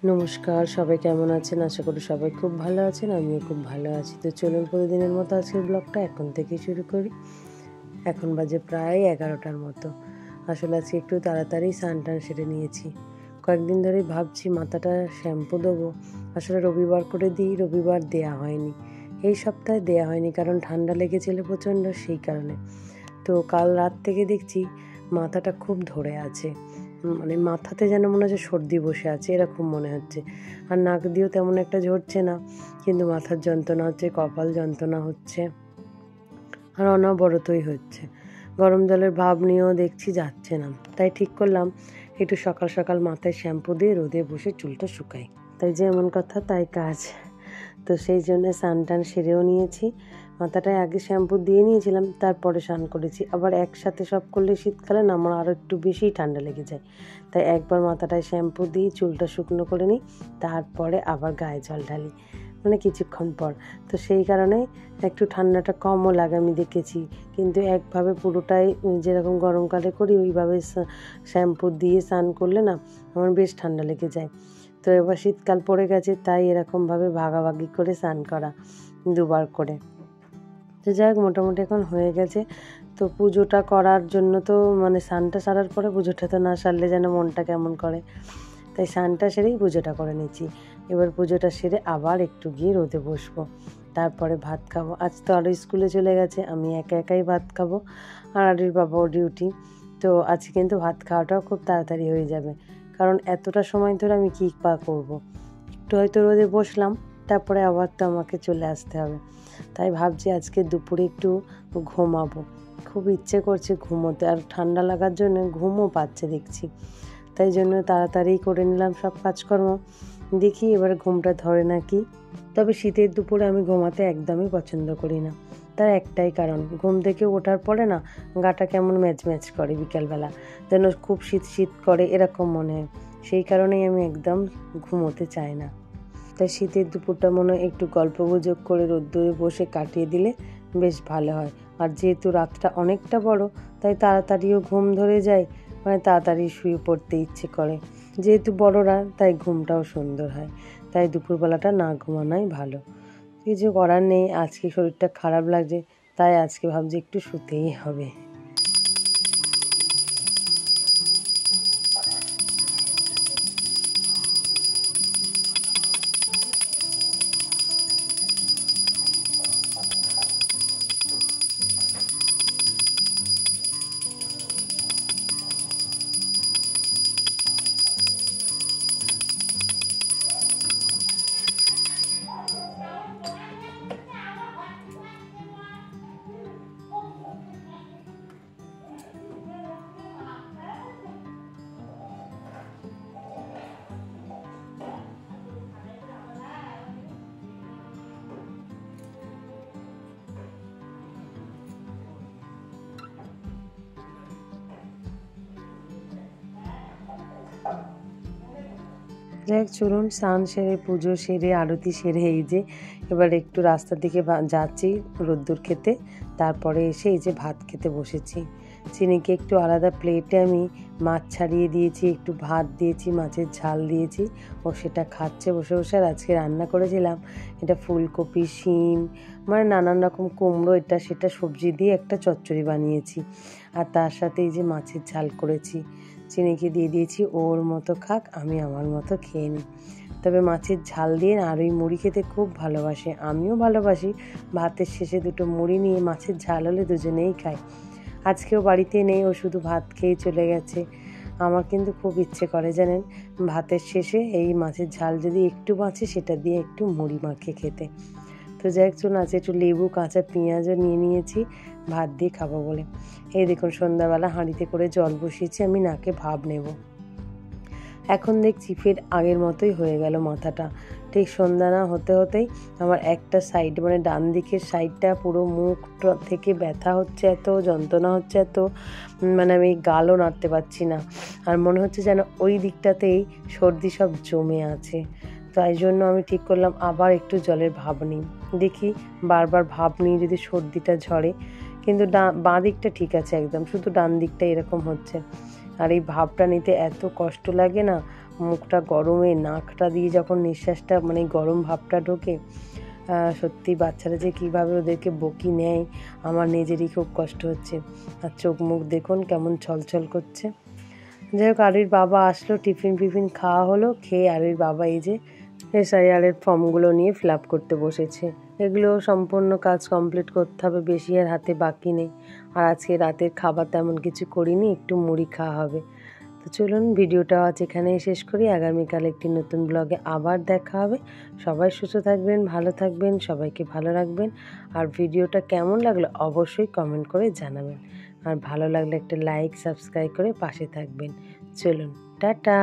নমস্কার, সবাই কেমন আছেন? আশা করি সবাই খুব ভালো আছেন। আমিও খুব ভালো আছি। তো চলুন প্রতিদিনের মতো আজকের ব্লগটা এখন থেকেই শুরু করি। এখন বাজে প্রায় 11টার মতো। আসলে আজকে একটু তাড়াতাড়ি স্নান-টান সেরে নিয়েছি। কয়েকদিন ধরেই ভাবছি মাথাটা শ্যাম্পু দেবো। আসলে রবিবার করে দিই, রবিবার দেয়া হয়নি। এই সপ্তাহে দেয়া হয়নি কারণ ঠান্ডা লেগেছিল প্রচণ্ড, সেই কারণে। তো কাল রাত থেকে দেখছি মাথাটা খুব ধরে আছে। মানে মাথাতে যেন মনে হচ্ছে সর্দি বসে আছে, এরকম মনে হচ্ছে। আর নাক দিয়েও তেমন একটা ঝরছে না, কিন্তু মাথার যন্ত্রণা হচ্ছে, কপাল যন্ত্রণা হচ্ছে, আর অনবরতই হচ্ছে। গরম জলের ভাব নিয়েও দেখছি যাচ্ছে না। তাই ঠিক করলাম একটু সকাল সকাল মাথায় শ্যাম্পু দিয়ে রোদে বসে চুলটা শুকাই। তাই যেমন কথা তাই কাজ। তো সেই জন্য স্নান-টান সেরেও নিয়েছি। মাথাটায় আগে শ্যাম্পু দিয়ে নিয়েছিলাম, তারপরে স্নান করেছি। আবার একসাথে সব করলে শীতকালে না আমার আরও একটু বেশিই ঠান্ডা লেগে যায়। তাই একবার মাথাটায় শ্যাম্পু দিয়ে চুলটা শুকনো করে নিই, তারপরে আবার গায়ে জল ঢালি, মানে কিছুক্ষণ পর। তো সেই কারণে একটু ঠান্ডাটা কমও লাগে আমি দেখেছি। কিন্তু একভাবে পুরোটাই যেরকম গরমকালে করি ওইভাবে শ্যাম্পু দিয়ে স্নান করলে না আমার বেশ ঠান্ডা লেগে যায়। তো এবার শীতকাল পড়ে গেছে, তাই এরকমভাবে ভাগাভাগি করে স্নান করা, দুবার করে। তো যাই হোক, মোটামুটি এখন হয়ে গেছে। তো পুজোটা করার জন্য তো মানে স্নানটা সারার পরে পুজোটা তো না সারলে যেন মনটা কেমন করে, তাই স্নানটা সেরেই পুজোটা করে নিচ্ছি। এবার পুজোটা সেরে আবার একটু গিয়ে রোদে বসবো, তারপরে ভাত খাবো। আজ তো আরও স্কুলে চলে গেছে, আমি একা একাই ভাত খাবো, আর আরির বাবাও ডিউটি। তো আজকে কিন্তু ভাত খাওয়াটাও খুব তাড়াতাড়ি হয়ে যাবে, কারণ এতটা সময় ধরে আমি কী বা করবো। একটু হয়তো রোদে বসলাম, তারপরে আবার তো আমাকে চলে আসতে হবে। তাই ভাবছি আজকে দুপুরে একটু ঘুমাবো। খুব ইচ্ছে করছে ঘুমোতে, আর ঠান্ডা লাগার জন্য ঘুমও পাচ্ছে দেখছি। তাই জন্য তাড়াতাড়ি করে নিলাম সব কাজকর্ম। দেখি এবার ঘুমটা ধরে নাকি। তবে শীতের দুপুরে আমি ঘুমাতে একদমই পছন্দ করি না। তার একটাই কারণ, ঘুম থেকে ওঠার পরে না গাটা কেমন ম্যাচ করে বিকালবেলা, যেন খুব শীত শীত করে এরকম মনে হয়। সেই কারণেই আমি একদম ঘুমোতে চাই না। তাই শীতের দুপুরটা মনে হয় একটু গল্পগুজব করে রোদ্দুরে বসে কাটিয়ে দিলে বেশ ভালো হয়। আর যেহেতু রাতটা অনেকটা বড়, তাই তাড়াতাড়িও ঘুম ধরে যায়, মানে তাড়াতাড়ি শুয়ে পড়তে ইচ্ছে করে। যেহেতু বড়রা, তাই ঘুমটাও সুন্দর হয়। তাই দুপুরবেলাটা না ঘুমানোই ভালো। কিছু করার নেই, আজকে শরীরটা খারাপ লাগছে, তাই আজকে ভাবছি একটু শুতেই হবে। যাই হোক, চলুন স্নান সেরে পুজো সেরে আরতি সেরে এই যে এবার একটু রাস্তার দিকে যাচ্ছি রোদ্দুর খেতে। তারপরে এসে এই যে ভাত খেতে বসেছি। চিনিকে একটু আলাদা প্লেটে আমি মাছ ছাড়িয়ে দিয়েছি, একটু ভাত দিয়েছি, মাছের ঝাল দিয়েছি, ও সেটা খাচ্ছে বসে বসে। আর আজকে রান্না করেছিলাম এটা ফুলকপি, শিম, মানে নানান রকম কুমড়ো, এটা সেটা সবজি দিয়ে একটা চচ্চড়ি বানিয়েছি। আর তার সাথে এই যে মাছের ঝাল করেছি। চিনিকে দিয়ে দিয়েছি ওর মতো খাক, আমি আমার মতো খেয়ে নিই। তবে মাছের ঝাল দিয়ে আর ওই মুড়ি খেতে খুব ভালোবাসে, আমিও ভালোবাসি। ভাতের শেষে দুটো মুড়ি নিয়ে মাছের ঝাল হলে দুজনেই খাই। আজকেও বাড়িতে নেই, ও শুধু ভাত খেয়ে চলে গেছে। আমার কিন্তু খুব ইচ্ছে করে জানেন, ভাতের শেষে এই মাছের ঝাল যদি একটু বাঁচে সেটা দিয়ে একটু মুড়ি মাখিয়ে খেতে। তো যাই হোক, চলুন আছে একটু লেবু, কাঁচা পেঁয়াজও নিয়ে নিয়েছি ভাত দিয়ে খাবো বলে। এই দেখুন সন্ধ্যাবেলা হাঁড়িতে করে জল বসিয়েছি, আমি নাকে ভাপ নেব। এখন দেখছি ফের আগের মতোই হয়ে গেল মাথাটা। ঠিক সন্ধ্যা না হতে হতেই আমার একটা সাইড, মানে ডান দিকের সাইডটা পুরো মুখ থেকে ব্যথা হচ্ছে, এত যন্ত্রণা হচ্ছে, এত মানে আমি গালও নাড়তে পারছি না। আর মনে হচ্ছে যেন ওই দিকটাতেই সর্দি সব জমে আছে। তাই জন্য আমি ঠিক করলাম আবার একটু জলের ভাপ নিই, দেখি বারবার ভাপ নিয়ে যদি সর্দিটা ঝরে। কিন্তু বাঁ দিকটা ঠিক আছে একদম, শুধু ডান দিকটা এরকম হচ্ছে। আর এই ভাপটা নিতে এত কষ্ট লাগে না, মুখটা গরমে নাকটা দিয়ে যখন নিঃশ্বাসটা মানে গরম ভাপটা ঢোকে, সত্যি বাচ্চারা যে কীভাবে ওদেরকে বকি নেয় আমার নিজেরই খুব কষ্ট হচ্ছে। আর চোখ মুখ দেখুন কেমন ছলছল করছে। যাই হোক, আরির বাবা আসলো, টিফিন খাওয়া হলো। খেয়ে আরির বাবা এই যে SIR-এর ফর্মগুলো নিয়ে ফিল আপ করতে বসেছে। এগুলো সম্পূর্ণ কাজ কমপ্লিট করতে হবে, বেশি আর হাতে বাকি নেই। আর আজকে রাতের খাবার তেমন কিছু করিনি, একটু মুড়ি খাওয়া হবে। তো চলুন ভিডিওটা আজ এখানেই শেষ করি। আগামীকাল একটি নতুন ব্লগে আবার দেখা হবে। সবাই সুস্থ থাকবেন, ভালো থাকবেন, সবাইকে ভালো রাখবেন। আর ভিডিওটা কেমন লাগলো অবশ্যই কমেন্ট করে জানাবেন। আর ভালো লাগলে একটা লাইক সাবস্ক্রাইব করে পাশে থাকবেন। চলুন, টাটা।